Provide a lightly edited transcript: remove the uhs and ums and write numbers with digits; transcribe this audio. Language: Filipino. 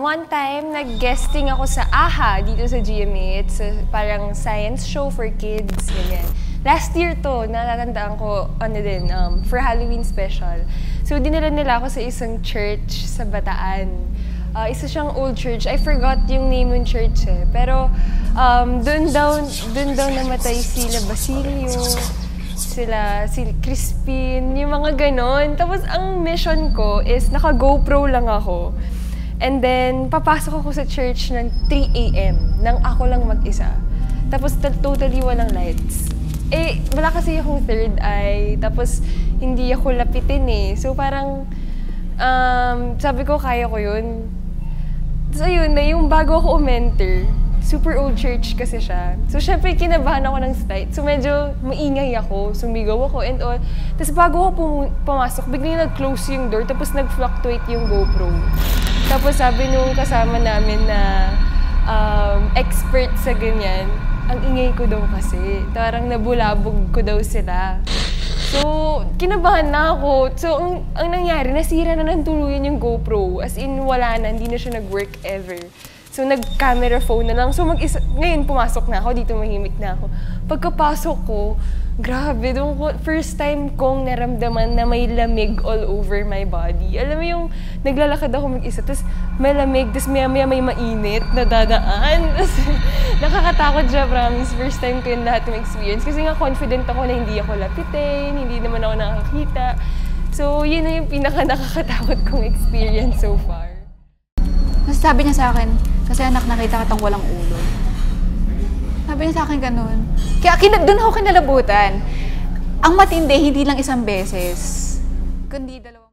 One time, nag-guesting ako sa AHA dito sa GMA. It's parang science show for kids, ganyan. Last year to, natatandaan ko, for Halloween special. So, dinala nila ako sa isang church sa Bataan. Isa siyang old church. I forgot yung name ng church eh. Pero, dun daw namatay sila Basilio, si Crispin, yung mga ganon. Tapos, ang mission ko is naka-GoPro lang ako. And then, papasok ako sa church ng 3 AM, nang ako lang mag-isa. Tapos, totally walang lights. Eh, wala kasi akong third eye, tapos hindi ako lapitin eh. So, parang, sabi ko, kaya ko yun. So, ayun na, yung bago ako umenter, super old church kasi siya. So, syempre, kinabahan ako ng sight. So, medyo maingay ako, sumigaw ako and all. Tapos, bago ako pumasok, biglang nag-close yung door, tapos nag-fluctuate yung GoPro. Tapos, sabi nung kasama namin na expert sa ganyan, ang ingay ko daw kasi. Parang nabulabog ko daw sila. So, kinabahan na ako. So, ang nangyari, nasira na ng tuluyan yung GoPro. As in, wala na, hindi na siya nag-work ever. So, nag-camera phone na lang. So, ngayon pumasok na ako, dito mahimik na ako. Pagkapasok ko, grabe, first time kong naramdaman na may lamig all over my body. Alam mo yung naglalakad ako mag-isa, tapos may lamig, tapos maya-maya may mainit na dadaan. Tapos nakakatakot siya, promise. First time ko yung lahat ng experience. Kasi nga confident ako na hindi ako lapitin, hindi naman ako nakakita. So, yun na yung pinaka-nakakatakot kong experience so far. Sabi niya sa akin, kasi anak, nakita kitang walang ulo. Sabi niya sa akin ganun. Kaya doon ako kinalabutan. Ang matindi, hindi lang isang beses, kundi 2.